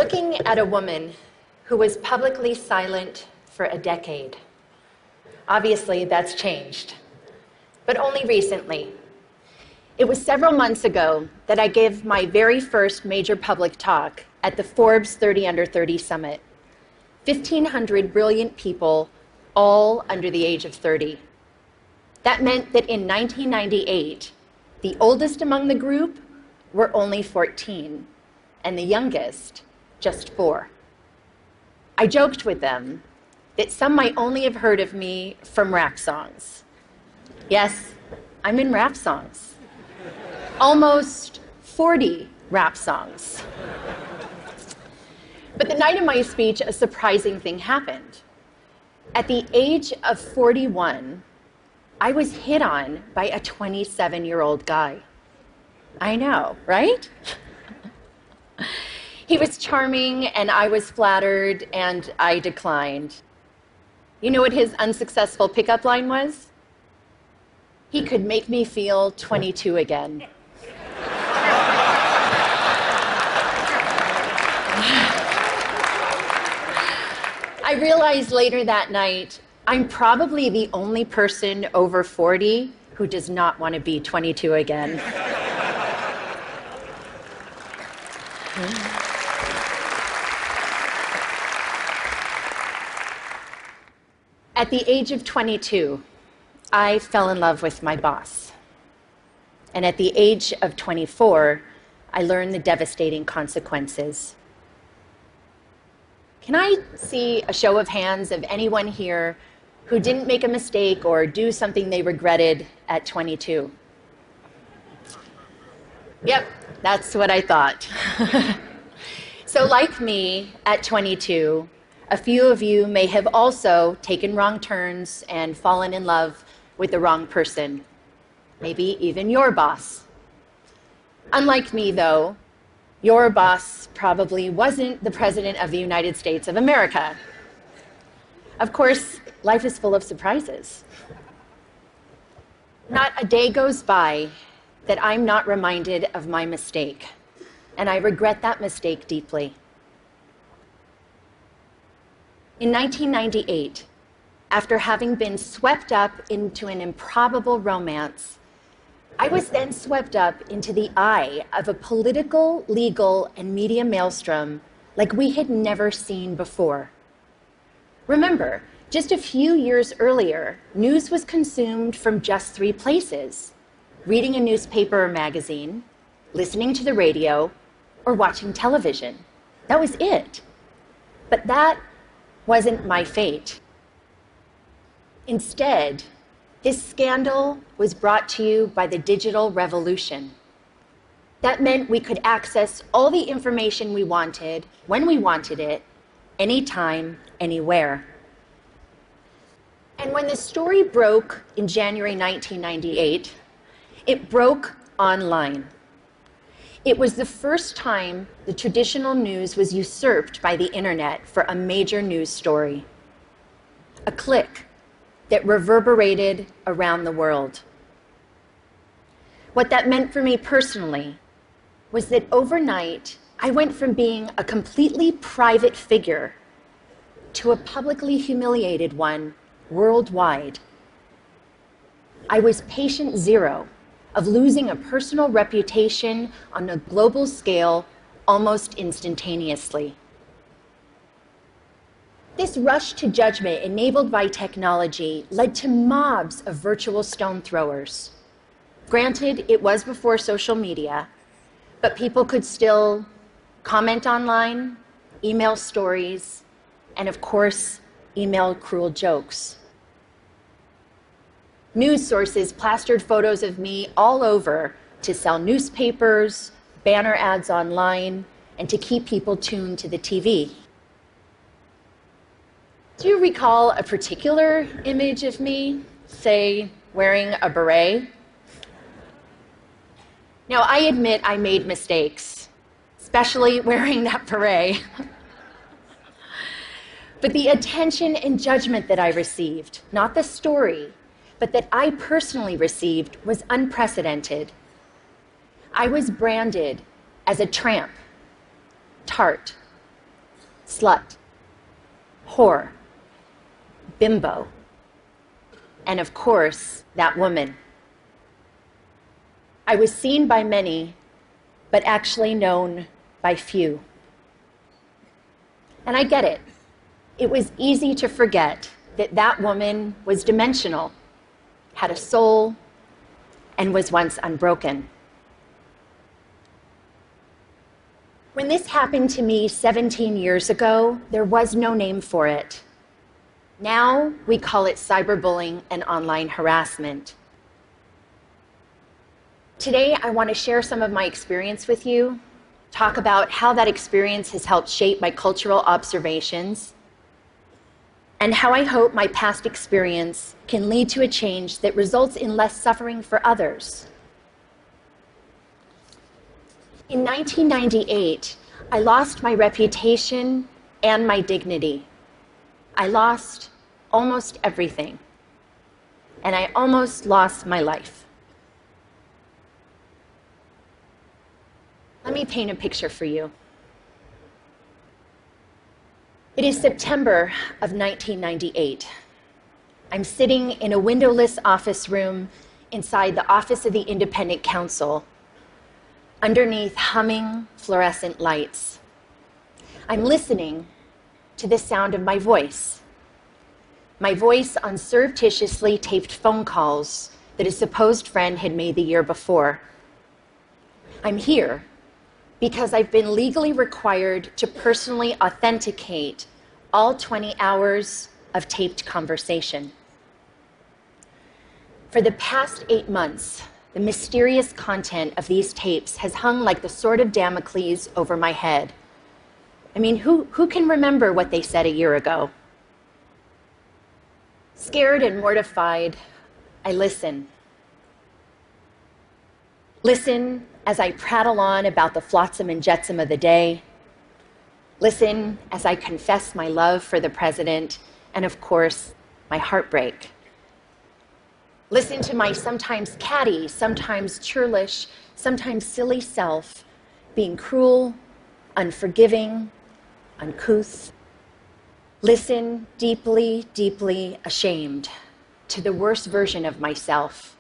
looking at a woman who was publicly silent for a decade. Obviously, that's changed, but only recently. It was several months ago that I gave my very first major public talk at the Forbes 30 Under 30 Summit. 1,500 brilliant people, all under the age of 30. That meant that in 1998, the oldest among the group were only 14, and the youngest just 4. I joked with them that some might only have heard of me from rap songs. Yes, I'm in rap songs. Almost 40 rap songs. But the night of my speech, a surprising thing happened. At the age of 41, I was hit on by a 27-year-old guy. I know, right? He was charming, and I was flattered, and I declined. You know what his unsuccessful pickup line was? He could make me feel 22 again. I realized later that night, I'm probably the only person over 40 who does not want to be 22 again. At the age of 22, I fell in love with my boss. And at the age of 24, I learned the devastating consequences. Can I see a show of hands of anyone here who didn't make a mistake or do something they regretted at 22? Yep, that's what I thought. So like me, at 22, a few of you may have also taken wrong turns and fallen in love with the wrong person, maybe even your boss. Unlike me, though, your boss probably wasn't the President of the United States of America. Of course, life is full of surprises. Not a day goes by that I'm not reminded of my mistake, and I regret that mistake deeply. In 1998, after having been swept up into an improbable romance, I was then swept up into the eye of a political, legal, and media maelstrom like we had never seen before. Remember, just a few years earlier, news was consumed from just 3 places: reading a newspaper or magazine, listening to the radio, or watching television. That was it. But that wasn't my fate. Instead, this scandal was brought to you by the digital revolution. That meant we could access all the information we wanted, when we wanted it, anytime, anywhere. And when the story broke in January 1998, it broke online. It was the first time the traditional news was usurped by the internet for a major news story. A click that reverberated around the world. What that meant for me personally was that overnight, I went from being a completely private figure to a publicly humiliated one worldwide. I was patient zero of losing a personal reputation on a global scale almost instantaneously. This rush to judgment enabled by technology led to mobs of virtual stone throwers. Granted, it was before social media, but people could still comment online, email stories, and of course, email cruel jokes. News sources plastered photos of me all over to sell newspapers, banner ads online, and to keep people tuned to the TV. Do you recall a particular image of me, say, wearing a beret? Now, I admit I made mistakes, especially wearing that beret. But the attention and judgment that I received, not the story, but that I personally received, was unprecedented. I was branded as a tramp, tart, slut, whore, bimbo, and of course, that woman. I was seen by many, but actually known by few. And I get it. It was easy to forget that that woman was dimensional, had a soul, and was once unbroken. When this happened to me 17 years ago, there was no name for it. Now we call it cyberbullying and online harassment. Today, I want to share some of my experience with you, talk about how that experience has helped shape my cultural observations, and how I hope my past experience can lead to a change that results in less suffering for others. In 1998, I lost my reputation and my dignity. I lost almost everything, and I almost lost my life. Let me paint a picture for you. It is September of 1998. I'm sitting in a windowless office room inside the Office of the Independent Counsel, underneath humming fluorescent lights. I'm listening to the sound of my voice on surreptitiously taped phone calls that a supposed friend had made the year before. I'm here because I've been legally required to personally authenticate all 20 hours of taped conversation. For the past 8 months, the mysterious content of these tapes has hung like the sword of Damocles over my head. I mean, who can remember what they said a year ago? Scared and mortified, I listen. Listen as I prattle on about the flotsam and jetsam of the day. Listen as I confess my love for the president and, of course, my heartbreak. Listen to my sometimes catty, sometimes churlish, sometimes silly self being cruel, unforgiving, uncouth. Listen deeply, deeply ashamed to the worst version of myself,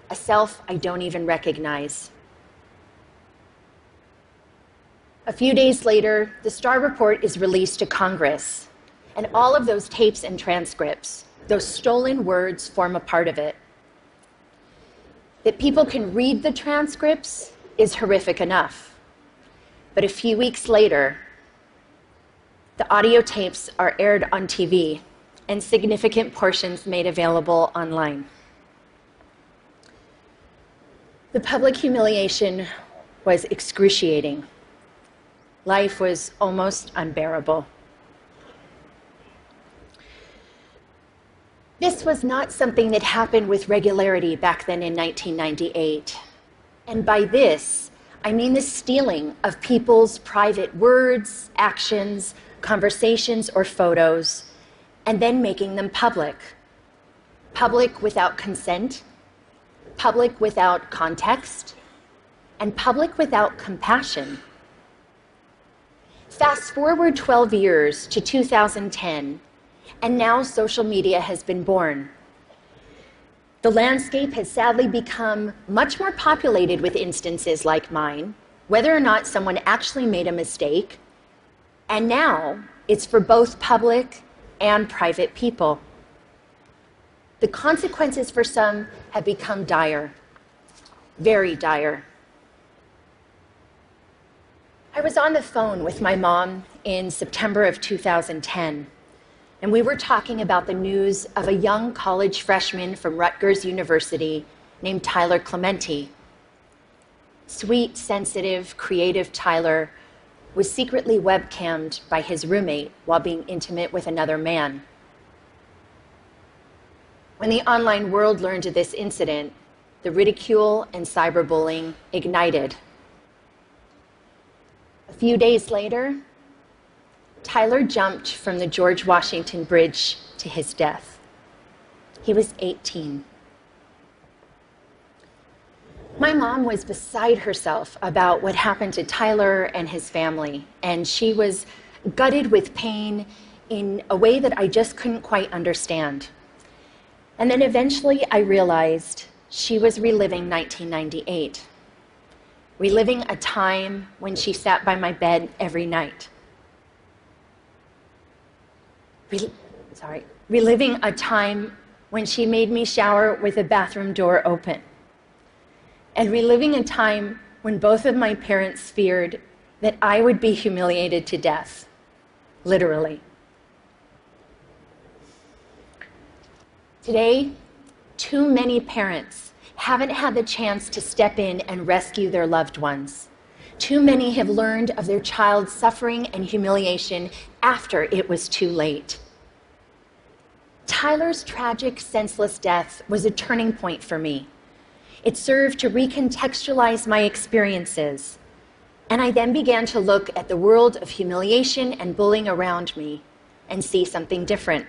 a self I don't even recognize. A few days later, the Starr Report is released to Congress, and all of those tapes and transcripts, those stolen words, form a part of it. That people can read the transcripts is horrific enough. But a few weeks later, the audio tapes are aired on TV and significant portions made available online. The public humiliation was excruciating. Life was almost unbearable. This was not something that happened with regularity back then in 1998. And by this, I mean the stealing of people's private words, actions, conversations, or photos, and then making them public. Public without consent, public without context, and public without compassion. Fast forward 12 years to 2010, and now social media has been born. The landscape has sadly become much more populated with instances like mine, whether or not someone actually made a mistake, and now it's for both public and private people. The consequences for some have become dire, very dire. I was on the phone with my mom in September of 2010, and we were talking about the news of a young college freshman from Rutgers University named Tyler Clementi. Sweet, sensitive, creative Tyler was secretly webcammed by his roommate while being intimate with another man. When the online world learned of this incident, the ridicule and cyberbullying ignited. A few days later, Tyler jumped from the George Washington Bridge to his death. He was 18. My mom was beside herself about what happened to Tyler and his family, and she was gutted with pain in a way that I just couldn't quite understand. And then eventually I realized she was reliving 1998, reliving a time when she sat by my bed every night. Reliving a time when she made me shower with the bathroom door open. And reliving a time when both of my parents feared that I would be humiliated to death, literally. Today, too many parents haven't had the chance to step in and rescue their loved ones. Too many have learned of their child's suffering and humiliation after it was too late. Tyler's tragic, senseless death was a turning point for me. It served to recontextualize my experiences, and I then began to look at the world of humiliation and bullying around me and see something different.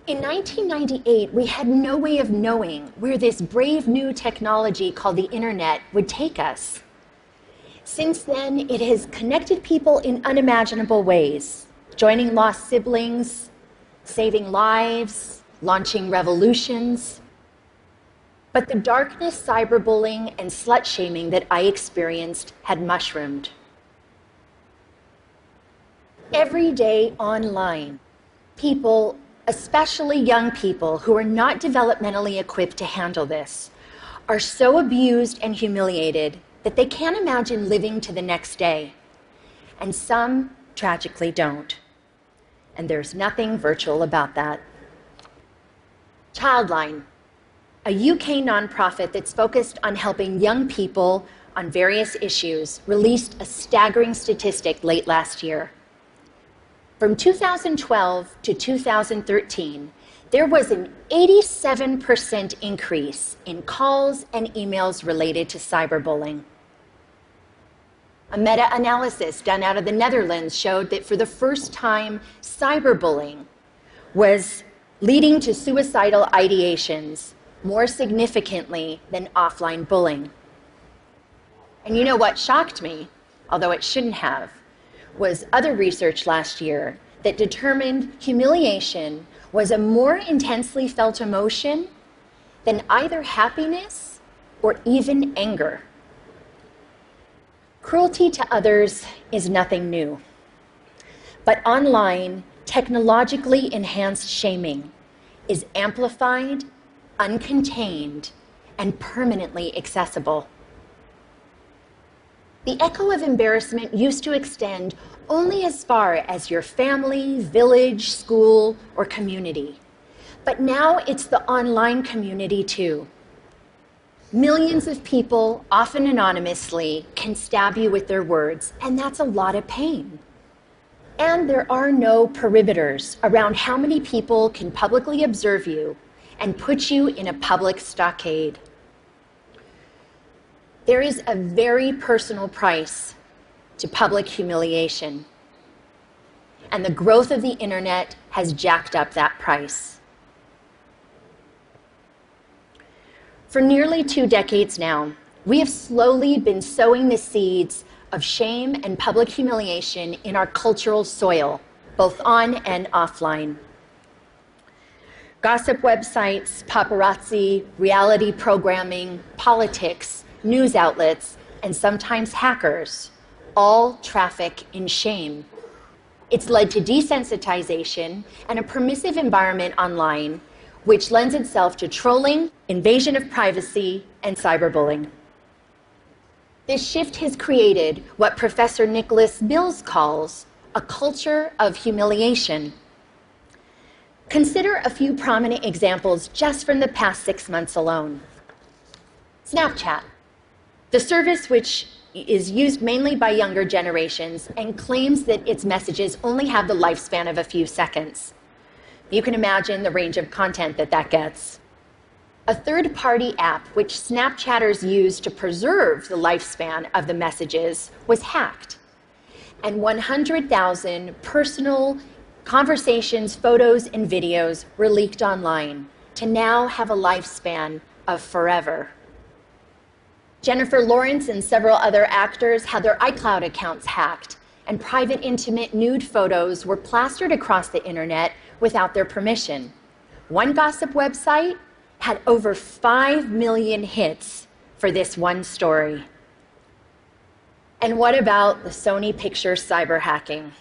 In 1998, we had no way of knowing where this brave new technology called the internet would take us. Since then, it has connected people in unimaginable ways, joining lost siblings, saving lives, launching revolutions. But the darkness, cyberbullying, and slut-shaming that I experienced had mushroomed. Every day online, people, especially young people who are not developmentally equipped to handle this, are so abused and humiliated that they can't imagine living to the next day. And some, tragically, don't. And there's nothing virtual about that. Childline, a UK nonprofit that's focused on helping young people on various issues, released a staggering statistic late last year. From 2012 to 2013, there was an 87% increase in calls and emails related to cyberbullying. A meta-analysis done out of the Netherlands showed that for the first time, cyberbullying was leading to suicidal ideations more significantly than offline bullying. And you know what shocked me, although it shouldn't have, was other research last year that determined humiliation was a more intensely felt emotion than either happiness or even anger. Cruelty to others is nothing new. But online, technologically enhanced shaming is amplified, uncontained, and permanently accessible. The echo of embarrassment used to extend only as far as your family, village, school, or community. But now it's the online community too. Millions of people, often anonymously, can stab you with their words, and that's a lot of pain. And there are no perimeters around how many people can publicly observe you and put you in a public stockade. There is a very personal price to public humiliation, and the growth of the internet has jacked up that price. For nearly 2 decades now, we have slowly been sowing the seeds of shame and public humiliation in our cultural soil, both on and offline. Gossip websites, paparazzi, reality programming, politics, news outlets, and sometimes hackers all traffic in shame. It's led to desensitization and a permissive environment online, which lends itself to trolling, invasion of privacy, and cyberbullying. This shift has created what Professor Nicholas Mills calls a culture of humiliation. Consider a few prominent examples just from the past 6 months alone. Snapchat, the service which is used mainly by younger generations and claims that its messages only have the lifespan of a few seconds. You can imagine the range of content that gets. A third-party app which Snapchatters use to preserve the lifespan of the messages was hacked, and 100,000 personal conversations, photos, and videos were leaked online to now have a lifespan of forever. Jennifer Lawrence and several other actors had their iCloud accounts hacked, and private, intimate nude photos were plastered across the internet without their permission. One gossip website had over 5 million hits for this one story. And what about the Sony Pictures cyber hacking?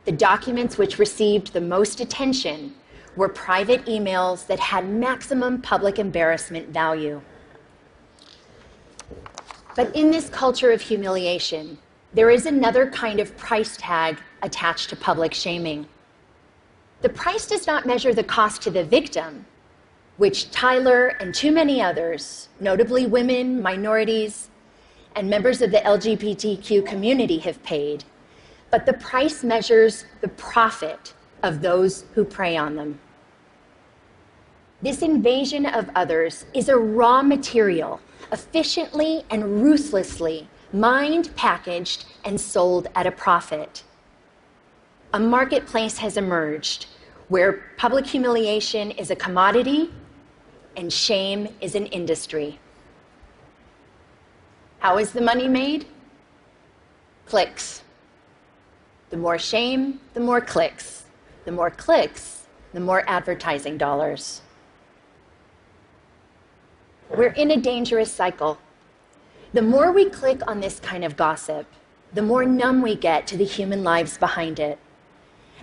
The documents which received the most attention were private emails that had maximum public embarrassment value. But in this culture of humiliation, there is another kind of price tag attached to public shaming. The price does not measure the cost to the victim, which Tyler and too many others, notably women, minorities, and members of the LGBTQ community have paid, but the price measures the profit of those who prey on them. This invasion of others is a raw material, efficiently and ruthlessly mined, packaged, and sold at a profit. A marketplace has emerged where public humiliation is a commodity and shame is an industry. How is the money made? Clicks. The more shame, the more clicks. The more clicks, the more advertising dollars. We're in a dangerous cycle. The more we click on this kind of gossip, the more numb we get to the human lives behind it.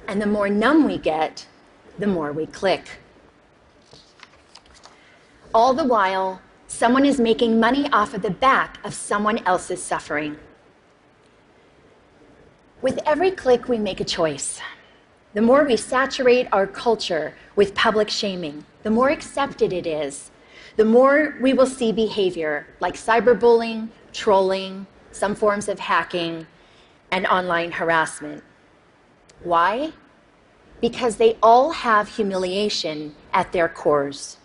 And the more numb we get, the more we click. All the while, someone is making money off of the back of someone else's suffering. With every click, we make a choice. The more we saturate our culture with public shaming, the more accepted it is, the more we will see behavior like cyberbullying, trolling, some forms of hacking, and online harassment. Why? Because they all have humiliation at their cores.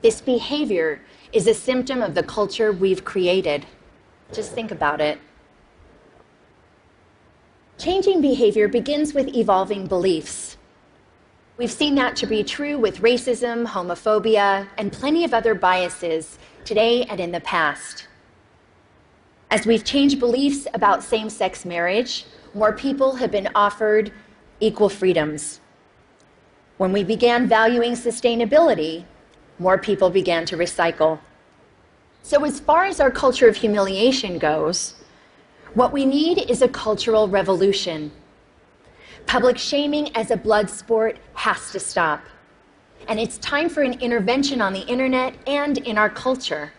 This behavior is a symptom of the culture we've created. Just think about it. Changing behavior begins with evolving beliefs. We've seen that to be true with racism, homophobia, and plenty of other biases today and in the past. As we've changed beliefs about same-sex marriage, more people have been offered equal freedoms. When we began valuing sustainability, more people began to recycle. So as far as our culture of humiliation goes, what we need is a cultural revolution. Public shaming as a blood sport has to stop. And it's time for an intervention on the internet and in our culture.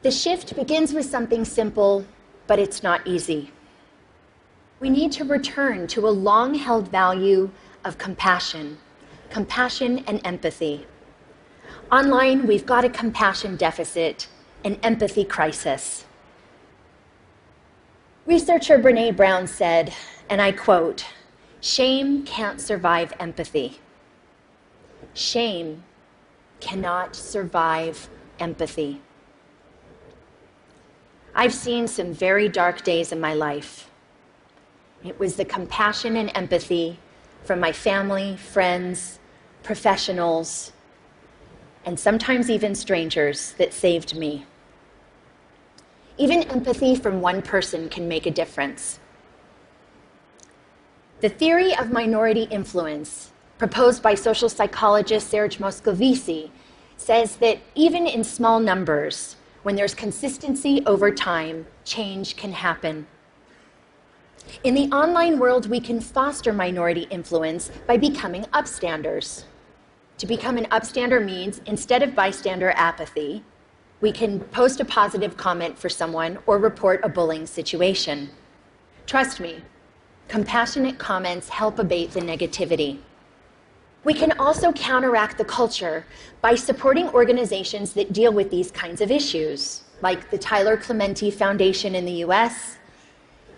The shift begins with something simple, but it's not easy. We need to return to a long-held value of compassion and empathy. Online, we've got a compassion deficit, an empathy crisis. Researcher Brené Brown said, and I quote, "Shame can't survive empathy. Shame cannot survive empathy." I've seen some very dark days in my life. It was the compassion and empathy from my family, friends, professionals, and sometimes even strangers that saved me. Even empathy from one person can make a difference. The theory of minority influence, proposed by social psychologist Serge Moscovici, says that even in small numbers, when there's consistency over time, change can happen. In the online world, we can foster minority influence by becoming upstanders. To become an upstander means, instead of bystander apathy, we can post a positive comment for someone or report a bullying situation. Trust me, compassionate comments help abate the negativity. We can also counteract the culture by supporting organizations that deal with these kinds of issues, like the Tyler Clementi Foundation in the US.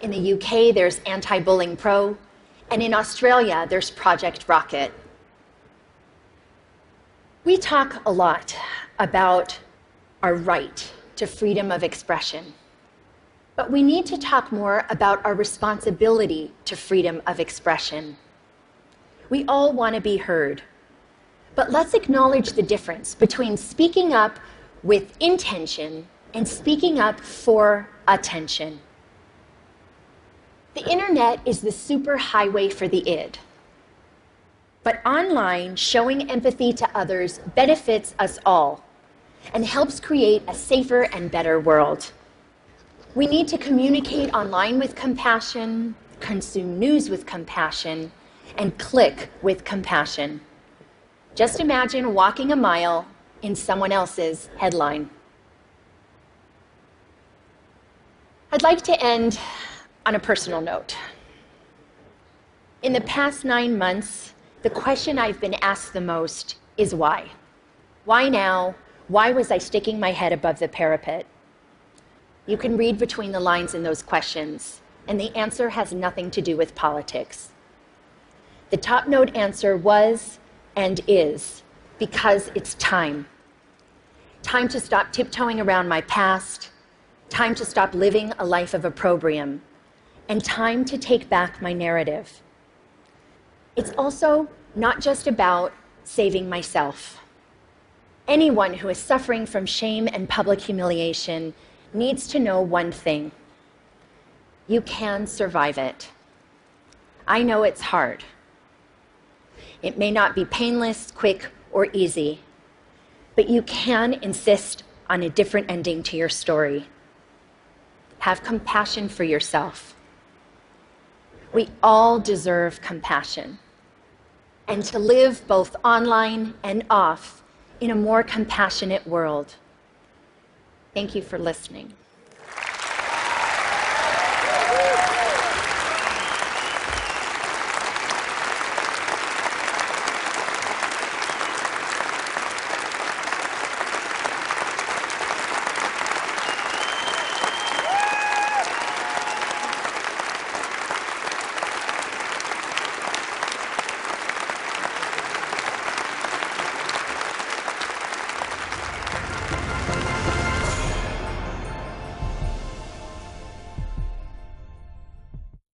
In the UK, there's Anti-Bullying Pro, and in Australia, there's Project Rocket. We talk a lot about our right to freedom of expression, but we need to talk more about our responsibility to freedom of expression. We all want to be heard, but let's acknowledge the difference between speaking up with intention and speaking up for attention. The internet is the superhighway for the id. But online, showing empathy to others benefits us all and helps create a safer and better world. We need to communicate online with compassion, consume news with compassion, and click with compassion. Just imagine walking a mile in someone else's headline. I'd like to end on a personal note. In the past 9 months, the question I've been asked the most is why? Why now? Why was I sticking my head above the parapet? You can read between the lines in those questions, and the answer has nothing to do with politics. The top note answer was and is because it's time. Time to stop tiptoeing around my past, time to stop living a life of opprobrium, and time to take back my narrative. It's also not just about saving myself. Anyone who is suffering from shame and public humiliation needs to know one thing. You can survive it. I know it's hard. It may not be painless, quick, or easy, but you can insist on a different ending to your story. Have compassion for yourself. We all deserve compassion, and to live both online and off in a more compassionate world. Thank you for listening.